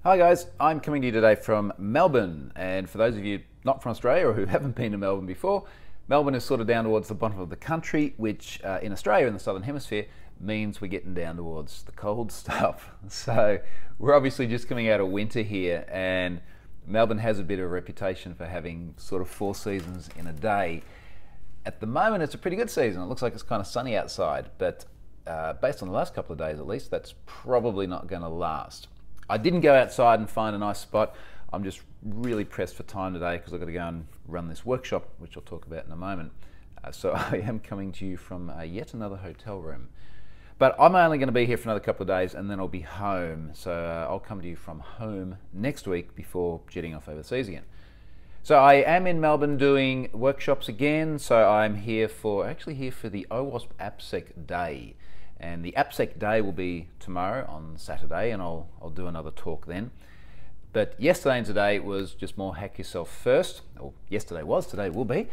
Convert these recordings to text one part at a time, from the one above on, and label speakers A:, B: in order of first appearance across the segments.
A: Hi guys, I'm coming to you today from Melbourne, and for those of you not from Australia or who haven't been to Melbourne before, Melbourne is sort of down towards the bottom of the country, which in Australia, in the Southern Hemisphere, means we're getting down towards the cold stuff. So we're obviously just coming out of winter here, and Melbourne has a bit of a reputation for having sort of 4 seasons in a day. At the moment it's a pretty good season. It looks like it's kind of sunny outside, but based on the last couple of days at least, that's probably not going to last. I didn't go outside and find a nice spot. I'm just really pressed for time today because I've got to go and run this workshop, which I'll talk about in a moment. So I am coming to you from yet another hotel room. But I'm only going to be here for another couple of days and then I'll be home. So I'll come to you from home next week before jetting off overseas again. So I am in Melbourne doing workshops again. So I'm here for the OWASP AppSec Day. And the AppSec Day will be tomorrow on Saturday, and I'll do another talk then. But yesterday and today was just more hack yourself first. Or yesterday was, today will be.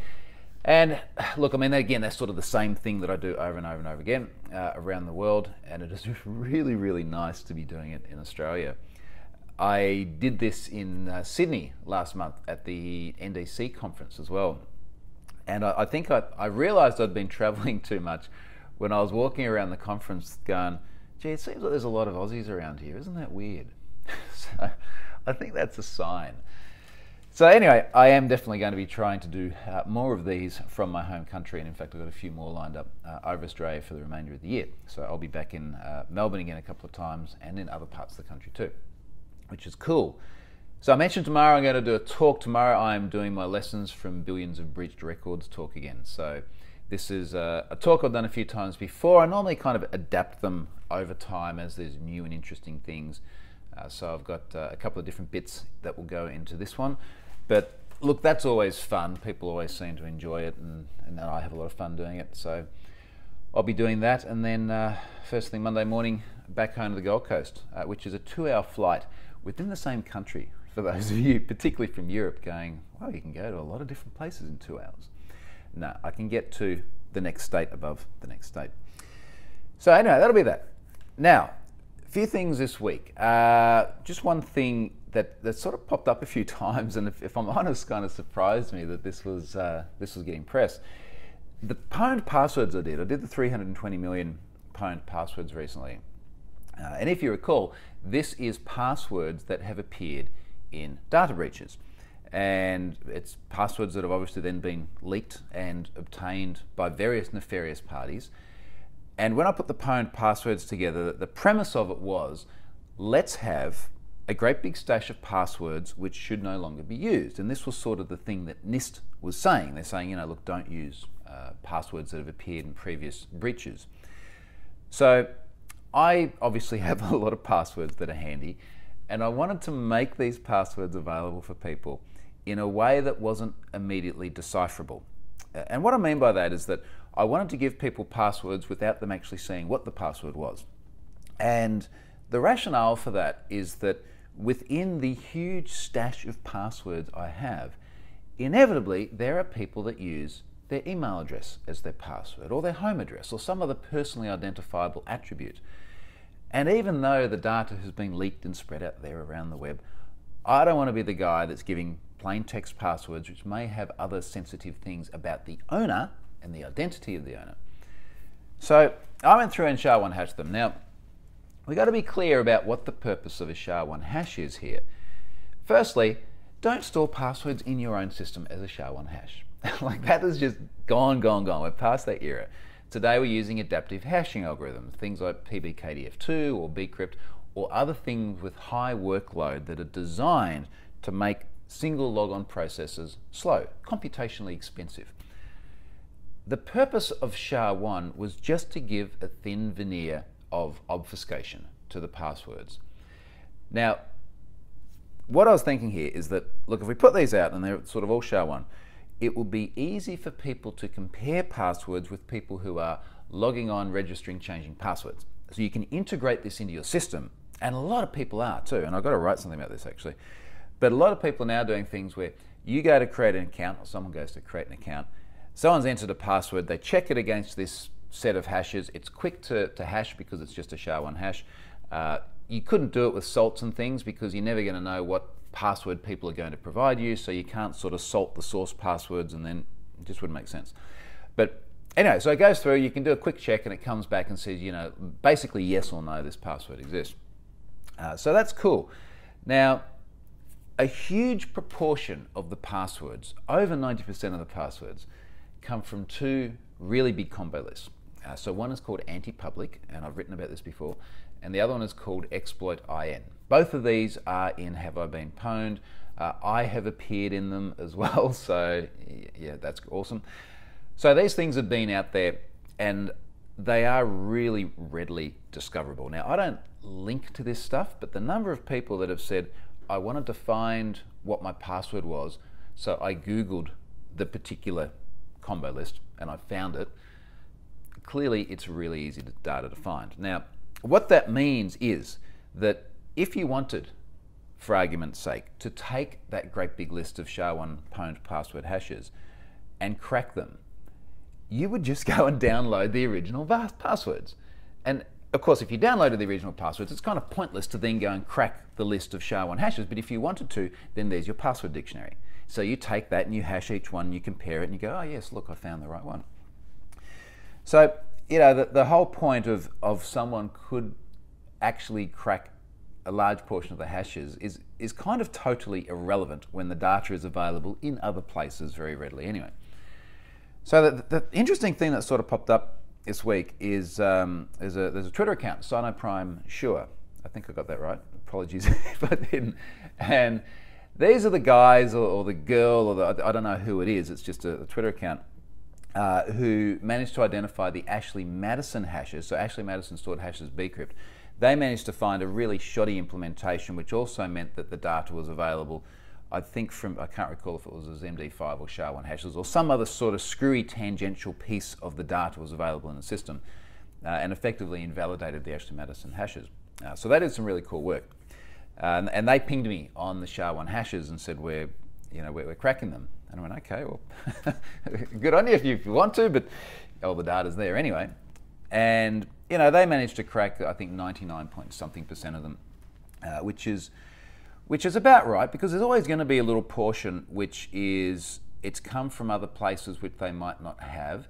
A: And look, I mean, again, that's sort of the same thing that I do over and over and over again around the world, and it is just really, really nice to be doing it in Australia. I did this in Sydney last month at the NDC conference as well. And I think I realized I'd been traveling too much when I was walking around the conference going, gee, it seems like there's a lot of Aussies around here. Isn't that weird? So I think that's a sign. So anyway, I am definitely going to be trying to do more of these from my home country. And in fact, I've got a few more lined up over Australia for the remainder of the year. So I'll be back in Melbourne again a couple of times and in other parts of the country too, which is cool. So I mentioned tomorrow I'm going to do a talk. Tomorrow I'm doing my lessons from Billions of Breached Records talk again. So this is a talk I've done a few times before. I normally kind of adapt them over time as there's new and interesting things. So I've got a couple of different bits that will go into this one. But look, that's always fun. People always seem to enjoy it, and I have a lot of fun doing it. So I'll be doing that, and then first thing Monday morning, back home to the Gold Coast, which is a 2-hour flight within the same country. For those of you, particularly from Europe, going, wow, you can go to a lot of different places in 2 hours. No, I can get to the next state above the next state. So anyway, that'll be that. Now, a few things this week. Just one thing that sort of popped up a few times, and if I'm honest, kind of surprised me that this was getting press. The pwned passwords I did the 320 million pwned passwords recently. And if you recall, this is passwords that have appeared in data breaches. And it's passwords that have obviously then been leaked and obtained by various nefarious parties. And when I put the pwned passwords together, the premise of it was, let's have a great big stash of passwords which should no longer be used. And this was sort of the thing that NIST was saying. They're saying, you know, look, don't use passwords that have appeared in previous breaches. So I obviously have a lot of passwords that are handy, and I wanted to make these passwords available for people in a way that wasn't immediately decipherable. And what I mean by that is that I wanted to give people passwords without them actually seeing what the password was. And the rationale for that is that within the huge stash of passwords I have, inevitably there are people that use their email address as their password, or their home address, or some other personally identifiable attribute. And even though the data has been leaked and spread out there around the web, I don't want to be the guy that's giving plain text passwords which may have other sensitive things about the owner and the identity of the owner. So I went through and SHA-1 hashed them. Now, we've got to be clear about what the purpose of a SHA-1 hash is here. Firstly, don't store passwords in your own system as a SHA-1 hash. Like, that is just gone. We're past that era. Today we're using adaptive hashing algorithms, things like PBKDF2 or bcrypt, or other things with high workload that are designed to make single logon processes slow, computationally expensive. The purpose of SHA-1 was just to give a thin veneer of obfuscation to the passwords. Now, what I was thinking here is that, look, if we put these out and they're sort of all SHA-1, it will be easy for people to compare passwords with people who are logging on, registering, changing passwords. So you can integrate this into your system, and a lot of people are too, and I've got to write something about this actually. But a lot of people are now doing things where you go to create an account, or someone goes to create an account, someone's entered a password, they check it against this set of hashes, it's quick to hash because it's just a SHA-1 hash. you couldn't do it with salts and things because you're never going to know what password people are going to provide you, so you can't sort of salt the source passwords, and then it just wouldn't make sense. But anyway, so it goes through, you can do a quick check, and it comes back and says, you know, basically yes or no, this password exists. So that's cool. Now, a huge proportion of the passwords, over 90% of the passwords, come from two really big combo lists. So one is called anti-public, and I've written about this before, and the other one is called exploit IN. Both of these are in Have I Been Pwned. I have appeared in them as well, so yeah, that's awesome. So these things have been out there, and they are really readily discoverable. Now, I don't link to this stuff, but the number of people that have said, I wanted to find what my password was, so I Googled the particular combo list, and I found it. Clearly, it's really easy data to find. Now, what that means is that if you wanted, for argument's sake, to take that great big list of SHA-1 pwned password hashes and crack them, you would just go and download the original passwords. And of course, if you downloaded the original passwords, it's kind of pointless to then go and crack the list of SHA-1 hashes, but if you wanted to, then there's your password dictionary. So you take that and you hash each one, and you compare it, and you go, oh yes, look, I found the right one. So, you know, the whole point of someone could actually crack a large portion of the hashes is kind of totally irrelevant when the data is available in other places very readily anyway. So the interesting thing that sort of popped up this week is there's a Twitter account, Cyanoprime Sure. I think I got that right. Apologies if I didn't. And these are the guys or the girl or I don't know who it is. It's just a Twitter account who managed to identify the Ashley Madison hashes. So Ashley Madison stored hashes bcrypt. They managed to find a really shoddy implementation, which also meant that the data was available, I think from, I can't recall if it was as MD5 or SHA-1 hashes or some other sort of screwy tangential piece of the data was available in the system, and effectively invalidated the Ashley Madison hashes. So they did some really cool work. And they pinged me on the SHA-1 hashes and said, we're cracking them. And I went, okay, well, good on you if you want to, but all the data's there anyway. And, you know, they managed to crack, I think, 99-point-something% of them, which is about right, because there's always going to be a little portion which is, it's come from other places which they might not have.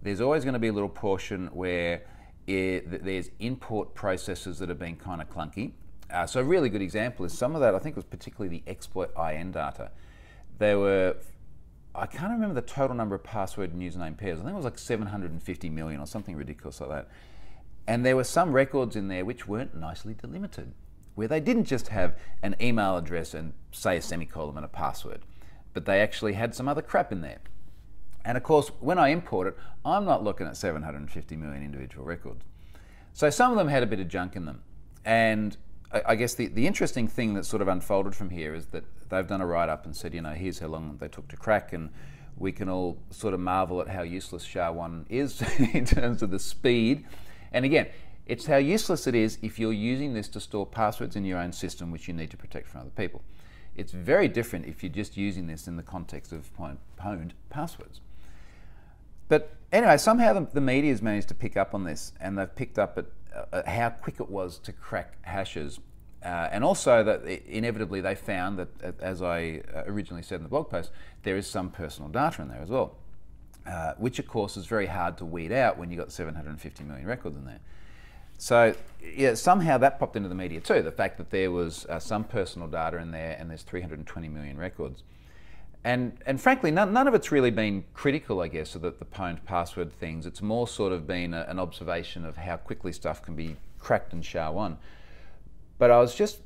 A: There's always going to be a little portion where there's import processes that have been kind of clunky. So a really good example is some of that, I think, was particularly the exploit IN data. There were, I can't remember the total number of password and username pairs. I think it was like 750 million or something ridiculous like that. And there were some records in there which weren't nicely delimited, where they didn't just have an email address and say a semicolon and a password, but they actually had some other crap in there. And of course, when I import it, I'm not looking at 750 million individual records. So some of them had a bit of junk in them. And I guess the interesting thing that sort of unfolded from here is that they've done a write-up and said, you know, here's how long they took to crack, and we can all sort of marvel at how useless SHA-1 is in terms of the speed. And again, it's how useless it is if you're using this to store passwords in your own system, which you need to protect from other people. It's very different if you're just using this in the context of pwned passwords. But anyway, somehow the media has managed to pick up on this, and they've picked up at how quick it was to crack hashes. And also that inevitably they found that, as I originally said in the blog post, there is some personal data in there as well, which of course is very hard to weed out when you've got 750 million records in there. So yeah, somehow that popped into the media too, the fact that there was some personal data in there and there's 320 million records. And frankly, none of it's really been critical, I guess, of the pwned password things. It's more sort of been an observation of how quickly stuff can be cracked in SHA-1. But I was just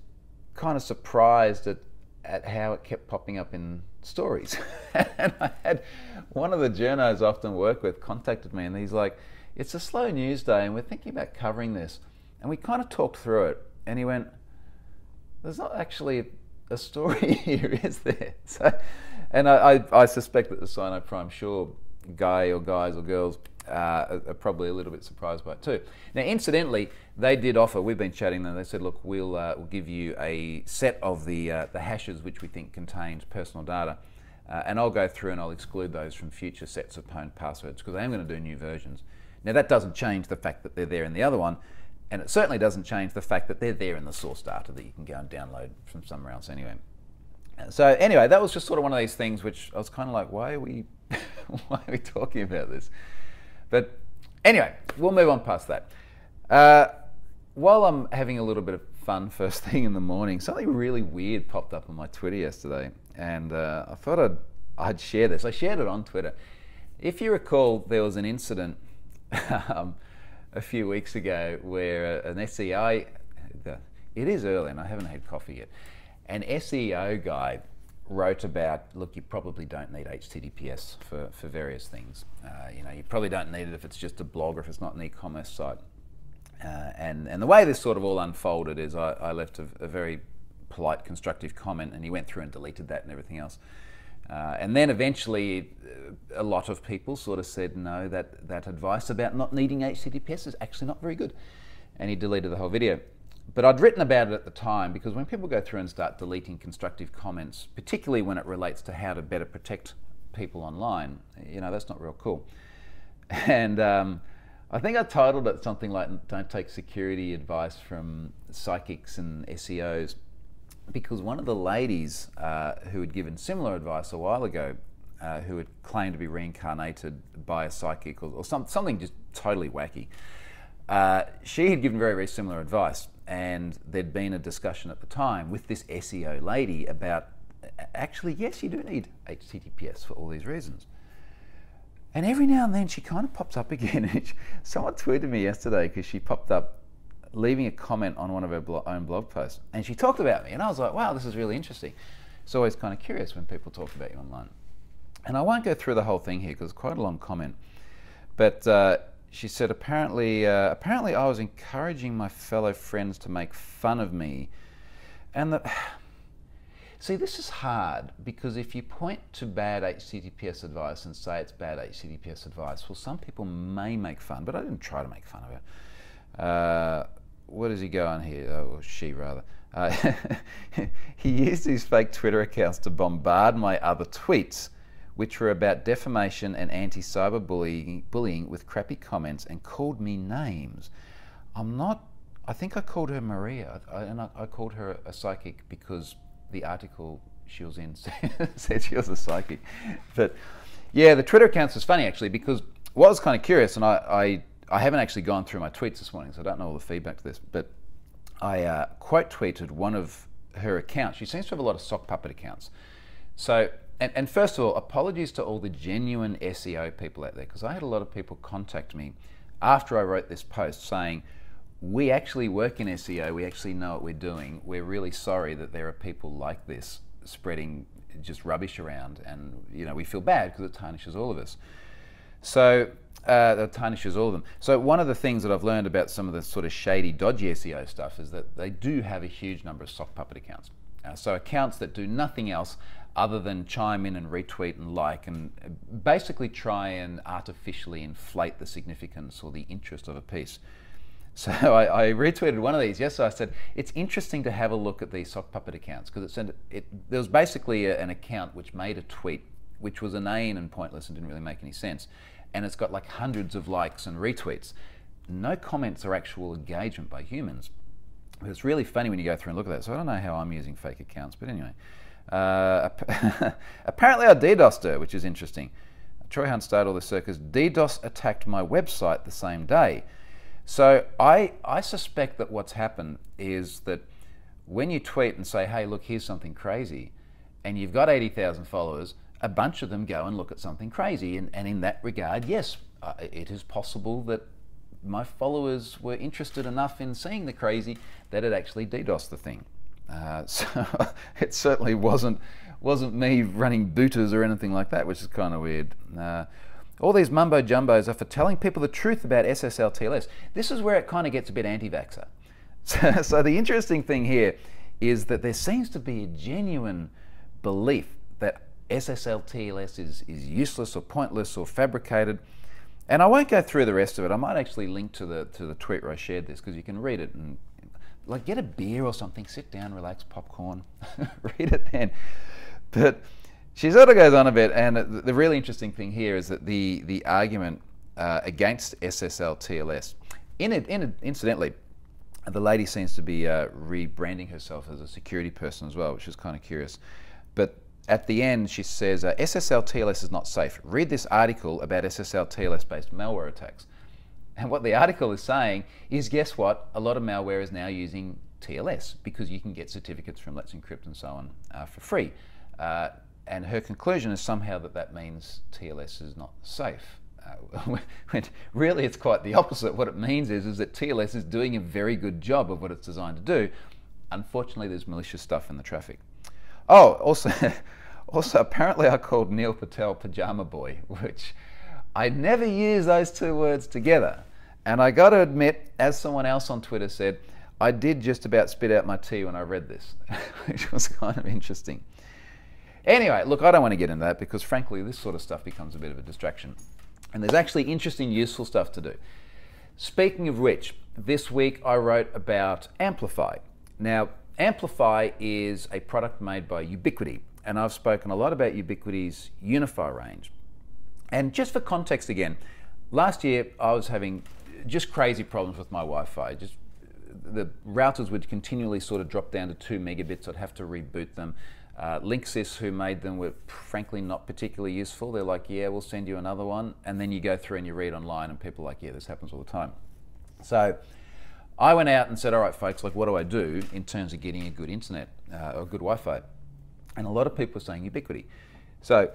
A: kind of surprised at how it kept popping up in stories. And I had one of the journos I often work with contacted me, and he's like, it's a slow news day and we're thinking about covering this. And we kind of talked through it, and he went, there's not actually a story here, is there? So, and I suspect that the Cyanoprime Sure guy or guys or girls are probably a little bit surprised by it too. Now, incidentally, they did offer, we've been chatting them, they said, look, we'll give you a set of the hashes which we think contains personal data, and I'll go through and I'll exclude those from future sets of pwned passwords, because I am going to do new versions. Now, that doesn't change the fact that they're there in the other one. And it certainly doesn't change the fact that they're there in the source data that you can go and download from somewhere else anyway. So anyway, that was just sort of one of these things which I was kind of like, why are we talking about this? But anyway, we'll move on past that. While I'm having a little bit of fun first thing in the morning, something really weird popped up on my Twitter yesterday, and I thought I'd share this. I shared it on Twitter. If you recall, there was an incident a few weeks ago where an SEO, it is early and I haven't had coffee yet, an SEO guy wrote about, look, you probably don't need HTTPS for various things. You probably don't need it if it's just a blog or if it's not an e-commerce site. And the way this sort of all unfolded is I left a very polite, constructive comment, and he went through and deleted that and everything else. And then eventually a lot of people sort of said, no, that advice about not needing HTTPS is actually not very good. And he deleted the whole video. But I'd written about it at the time because when people go through and start deleting constructive comments, particularly when it relates to how to better protect people online, that's not real cool. And I think I titled it something like, don't take security advice from psychics and SEOs, because one of the ladies who had given similar advice a while ago, who had claimed to be reincarnated by a psychic or something just totally wacky, she had given very, very similar advice, and there'd been a discussion at the time with this SEO lady about, actually, yes, you do need HTTPS for all these reasons. And every now and then she kind of pops up again. Someone tweeted me yesterday because she popped up leaving a comment on one of her own blog posts, and she talked about me, and I was like, wow, this is really interesting. It's always kind of curious when people talk about you online. And I won't go through the whole thing here because it's quite a long comment, but she said, apparently I was encouraging my fellow friends to make fun of me. And see, this is hard, because if you point to bad HTTPS advice and say it's bad HTTPS advice, well, some people may make fun, but I didn't try to make fun of her. Where does he go on here? Or she, rather. He used his fake Twitter accounts to bombard my other tweets, which were about defamation and anti-cyberbullying with crappy comments, and called me names. I think I called her Maria, and I called her a psychic because the article she was in said she was a psychic. But yeah, the Twitter accounts was funny actually, because what was kind of curious, and I haven't actually gone through my tweets this morning, so I don't know all the feedback to this, but I quote tweeted one of her accounts. She seems to have a lot of sock puppet accounts. So, and first of all, apologies to all the genuine SEO people out there, because I had a lot of people contact me after I wrote this post saying, we actually work in SEO, we actually know what we're doing, we're really sorry that there are people like this spreading just rubbish around, and we feel bad because it tarnishes all of us. So, that tarnishes all of them. So one of the things that I've learned about some of the sort of shady, dodgy SEO stuff is that they do have a huge number of sock puppet accounts. So accounts that do nothing else other than chime in and retweet and like, and basically try and artificially inflate the significance or the interest of a piece. So I retweeted one of these yesterday. I said, it's interesting to have a look at these sock puppet accounts, because there was basically an account which made a tweet which was inane and pointless and didn't really make any sense. And it's got like hundreds of likes and retweets. No comments or actual engagement by humans. But it's really funny when you go through and look at that. So I don't know how I'm using fake accounts, but anyway. Apparently I DDoSed her, which is interesting. Troy Hunt started all this circus. DDoS attacked my website the same day. So I suspect that what's happened is that when you tweet and say, hey, look, here's something crazy, and you've got 80,000 followers, a bunch of them go and look at something crazy. And in that regard, yes, it is possible that my followers were interested enough in seeing the crazy that it actually DDoSed the thing. So it certainly wasn't me running booters or anything like that, which is kind of weird. All these mumbo jumbos are for telling people the truth about SSL TLS. This is where it kind of gets a bit anti-vaxxer. So the interesting thing here is that there seems to be a genuine belief that SSL TLS is useless or pointless or fabricated. And I won't go through the rest of it. I might actually link to the tweet where I shared this, because you can read it and like get a beer or something, sit down, relax, popcorn, read it then. But she sort of goes on a bit, and the really interesting thing here is that the argument against SSL TLS, incidentally, And the lady seems to be rebranding herself as a security person as well, which is kind of curious. But at the end, she says, SSL TLS is not safe. Read this article about SSL TLS-based malware attacks. And what the article is saying is, guess what? A lot of malware is now using TLS because you can get certificates from Let's Encrypt and so on for free. And her conclusion is somehow that means TLS is not safe. When really it's quite the opposite. What it means is that TLS is doing a very good job of what it's designed to do. Unfortunately, there's malicious stuff in the traffic. Oh, also apparently I called Neil Patel Pajama Boy, which I never use those two words together. And I got to admit, as someone else on Twitter said, I did just about spit out my tea when I read this, which was kind of interesting. Anyway, look, I don't want to get into that because frankly, this sort of stuff becomes a bit of a distraction. And there's actually interesting, useful stuff to do. Speaking of which, this week I wrote about Amplify. Now, Amplify is a product made by Ubiquiti, and I've spoken a lot about Ubiquiti's Unify range. And just for context again, last year I was having just crazy problems with my Wi-Fi. Just the routers would continually sort of drop down to 2 megabits. I'd have to reboot them. Linksys, who made them, were frankly not particularly useful. They're like, yeah, we'll send you another one. And then you go through and you read online and people are like, yeah, this happens all the time. So I went out and said, all right, folks, like, what do I do in terms of getting a good internet or good Wi-Fi? And a lot of people were saying Ubiquiti. So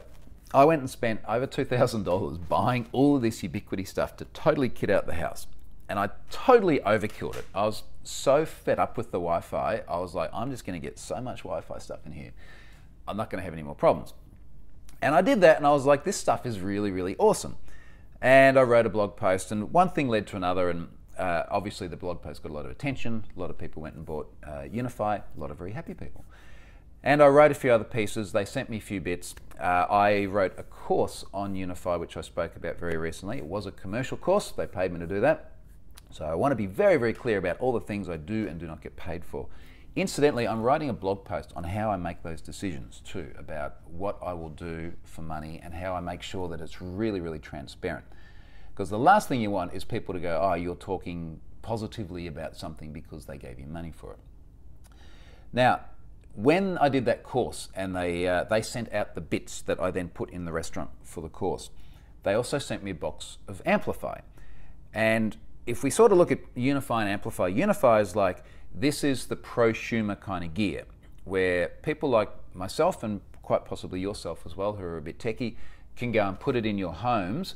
A: I went and spent over $2,000 buying all of this Ubiquiti stuff to totally kit out the house. And I totally overkilled it. I was so fed up with the Wi-Fi. I was like, I'm just going to get so much Wi-Fi stuff in here. I'm not going to have any more problems. And I did that and I was like, this stuff is really, really awesome. And I wrote a blog post and one thing led to another, and obviously the blog post got a lot of attention. A lot of people went and bought Unify, a lot of very happy people. And I wrote a few other pieces. They sent me a few bits. I wrote a course on Unify, which I spoke about very recently. It was a commercial course. They paid me to do that. So I want to be very, very clear about all the things I do and do not get paid for. Incidentally, I'm writing a blog post on how I make those decisions too, about what I will do for money and how I make sure that it's really, really transparent. Because the last thing you want is people to go, oh, you're talking positively about something because they gave you money for it. Now, when I did that course and they sent out the bits that I then put in the restaurant for the course, they also sent me a box of Amplify. And if we sort of look at Unify and Amplify, Unify is like, this is the prosumer kind of gear where people like myself and quite possibly yourself as well, who are a bit techie, can go and put it in your homes,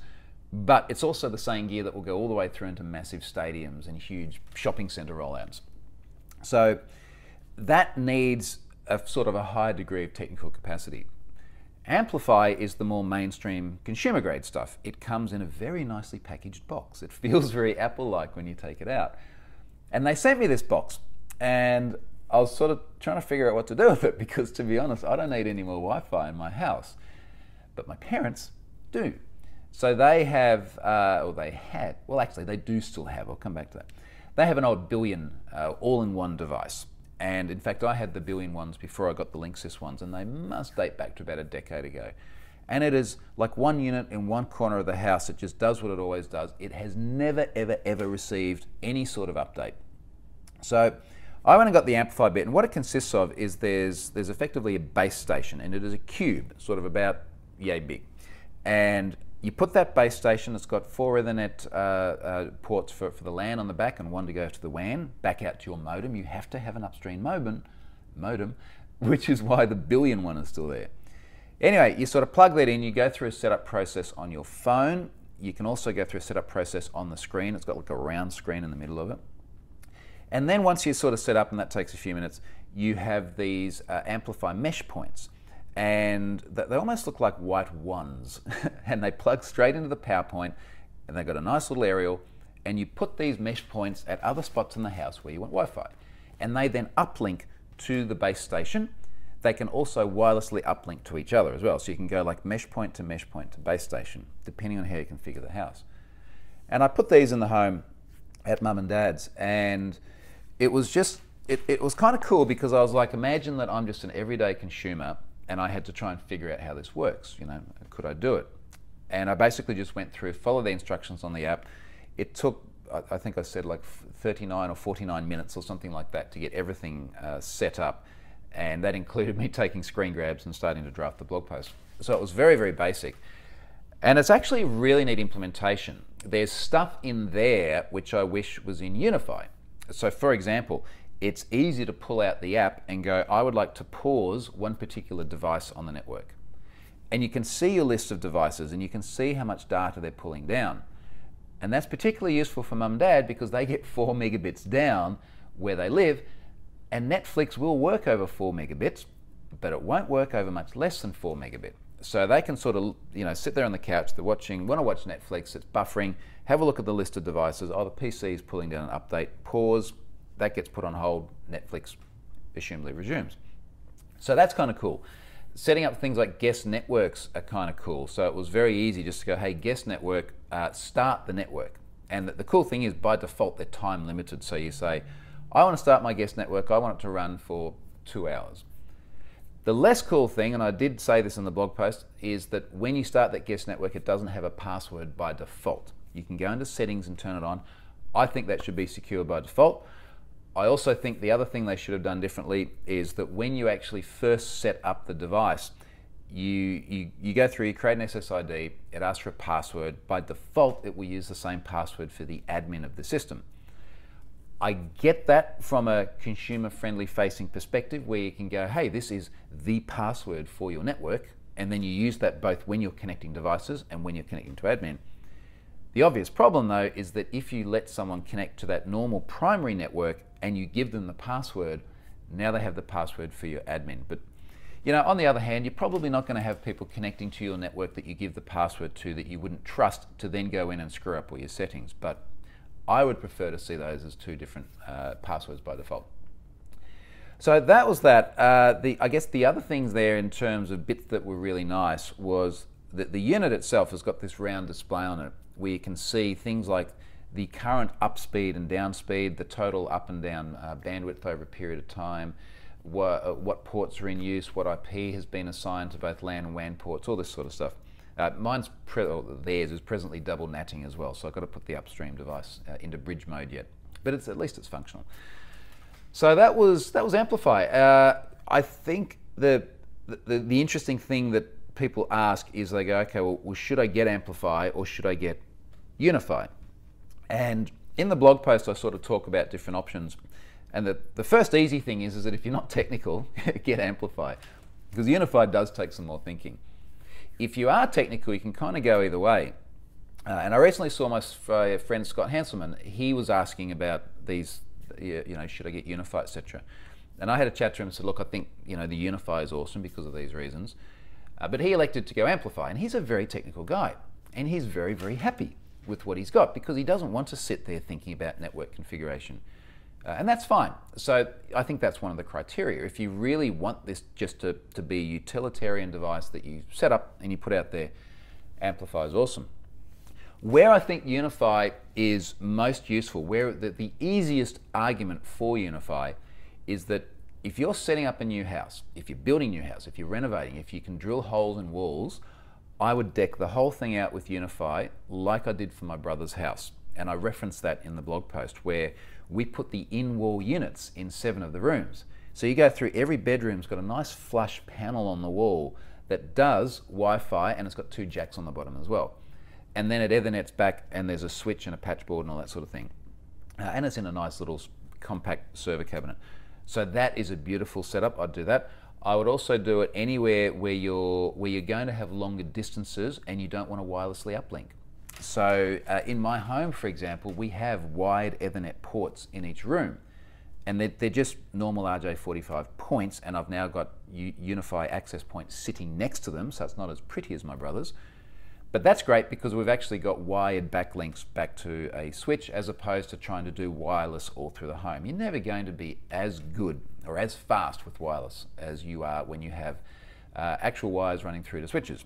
A: but it's also the same gear that will go all the way through into massive stadiums and huge shopping center rollouts. So that needs a sort of a higher degree of technical capacity. Amplify is the more mainstream consumer grade stuff. It comes in a very nicely packaged box. It feels very Apple-like when you take it out. And they sent me this box and I was sort of trying to figure out what to do with it because, to be honest, I don't need any more Wi-Fi in my house. But my parents do. So they have, or they had, well actually they do still have, I'll come back to that. They have an old Billion all-in-one device. And in fact, I had the Billion ones before I got the Linksys ones, and they must date back to about a decade ago. And it is like one unit in one corner of the house. It just does what it always does. It has never, ever, ever received any sort of update. So I went and got the Amplify bit, and what it consists of is there's effectively a base station, and it is a cube, sort of about yay big. And you put that base station, it's got 4 Ethernet ports for the LAN on the back and 1 to go to the WAN, back out to your modem. You have to have an upstream modem, which is why the Billion one is still there. Anyway, you sort of plug that in, you go through a setup process on your phone. You can also go through a setup process on the screen. It's got like a round screen in the middle of it. And then once you're sort of set up, and that takes a few minutes, you have these Amplify mesh points. And they almost look like white ones. And they plug straight into the PowerPoint, and they've got a nice little aerial, and you put these mesh points at other spots in the house where you want Wi-Fi. And they then uplink to the base station. They can also wirelessly uplink to each other as well. So you can go like mesh point to base station, depending on how you configure the house. And I put these in the home at mum and dad's, and it was just, it was kind of cool because I was like, imagine that I'm just an everyday consumer and I had to try and figure out how this works, you know, could I do it? And I basically just went through, followed the instructions on the app. It took, I think I said like 39 or 49 minutes or something like that to get everything set up. And that included me taking screen grabs and starting to draft the blog post. So it was very, very basic. And it's actually a really neat implementation. There's stuff in there which I wish was in Unify. So for example, it's easy to pull out the app and go, I would like to pause one particular device on the network. And you can see your list of devices and you can see how much data they're pulling down. And that's particularly useful for mum and dad because they get 4 megabits down where they live, and Netflix will work over 4 megabits, but it won't work over much less than 4 megabit. So they can sort of, sit there on the couch, they're want to watch Netflix, it's buffering, have a look at the list of devices, the PC is pulling down an update, pause, that gets put on hold, Netflix presumably resumes. So that's kind of cool. Setting up things like guest networks are kind of cool. So it was very easy just to go, hey, guest network, start the network. And the cool thing is by default, they're time limited. So you say, I want to start my guest network, I want it to run for 2 hours. The less cool thing, and I did say this in the blog post, is that when you start that guest network, it doesn't have a password by default. You can go into settings and turn it on. I think that should be secure by default. I also think the other thing they should have done differently is that when you actually first set up the device, you go through, you create an SSID, it asks for a password. By default, it will use the same password for the admin of the system. I get that from a consumer-friendly facing perspective where you can go, hey, this is the password for your network, and then you use that both when you're connecting devices and when you're connecting to admin. The obvious problem though is that if you let someone connect to that normal primary network and you give them the password, now they have the password for your admin. But on the other hand, you're probably not going to have people connecting to your network that you give the password to that you wouldn't trust to then go in and screw up all your settings. But I would prefer to see those as 2 different passwords by default. So that was that. I guess the other things there in terms of bits that were really nice was that the unit itself has got this round display on it where you can see things like the current up speed and down speed, the total up and down bandwidth over a period of time, what ports are in use, what IP has been assigned to both LAN and WAN ports, all this sort of stuff. Theirs is presently double natting as well, so I've got to put the upstream device into bridge mode yet, but at least it's functional. So that was Amplify. I think the interesting thing that people ask is they go, okay, well, should I get Amplify or should I get Unify? And in the blog post, I sort of talk about different options. And the first easy thing is that if you're not technical, get Amplify, because Unify does take some more thinking. If you are technical, you can kind of go either way. And I recently saw my friend Scott Hanselman. He was asking about these, should I get Unify, etc. And I had a chat to him and said, look, I think the Unify is awesome because of these reasons. But he elected to go Amplify, and he's a very technical guy. And he's very, very happy with what he's got because he doesn't want to sit there thinking about network configuration. And that's fine. So I think that's one of the criteria. If you really want this just to be a utilitarian device that you set up and you put out there, Amplify is awesome. Where I think Unify is most useful, where the easiest argument for Unify is that if you're setting up a new house, if you're building a new house, if you're renovating, if you can drill holes in walls, I would deck the whole thing out with Unify like I did for my brother's house. And I referenced that in the blog post where we put the in-wall units in 7 of the rooms. So you go through, every bedroom's got a nice flush panel on the wall that does Wi-Fi, and it's got 2 jacks on the bottom as well. And then it Ethernets back and there's a switch and a patch board and all that sort of thing. And it's in a nice little compact server cabinet. So that is a beautiful setup. I'd do that. I would also do it anywhere where you're going to have longer distances and you don't want to wirelessly uplink. So in my home, for example, we have wide Ethernet ports in each room, and they're just normal RJ45 points, and I've now got Unify access points sitting next to them, so it's not as pretty as my brother's. But that's great because we've actually got wired backlinks back to a switch as opposed to trying to do wireless all through the home. You're never going to be as good or as fast with wireless as you are when you have actual wires running through the switches.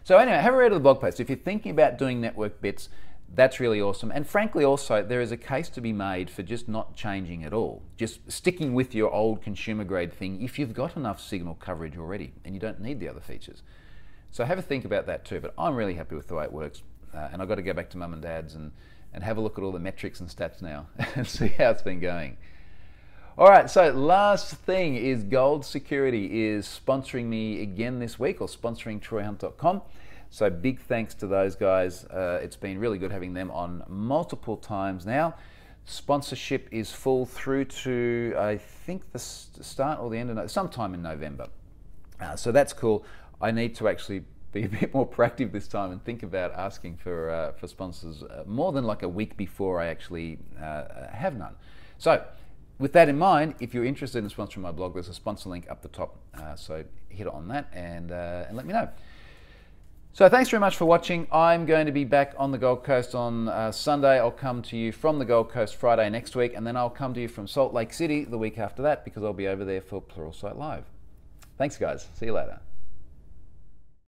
A: So anyway, have a read of the blog post. If you're thinking about doing network bits, that's really awesome. And frankly also, there is a case to be made for just not changing at all. Just sticking with your old consumer grade thing if you've got enough signal coverage already and you don't need the other features. So have a think about that too, but I'm really happy with the way it works. And I've got to go back to mum and dad's and and have a look at all the metrics and stats now and see how it's been going. All right, so last thing is Gold Security is sponsoring me again this week, or sponsoring troyhunt.com. So big thanks to those guys. It's been really good having them on multiple times now. Sponsorship is full through to, I think, the start or the end of sometime in November. So that's cool. I need to actually be a bit more proactive this time and think about asking for sponsors more than like a week before I actually have none. So with that in mind, if you're interested in sponsoring my blog, there's a sponsor link up the top. So hit on that and let me know. So thanks very much for watching. I'm going to be back on the Gold Coast on Sunday. I'll come to you from the Gold Coast Friday next week, and then I'll come to you from Salt Lake City the week after that, because I'll be over there for Pluralsight Live. Thanks guys, see you later.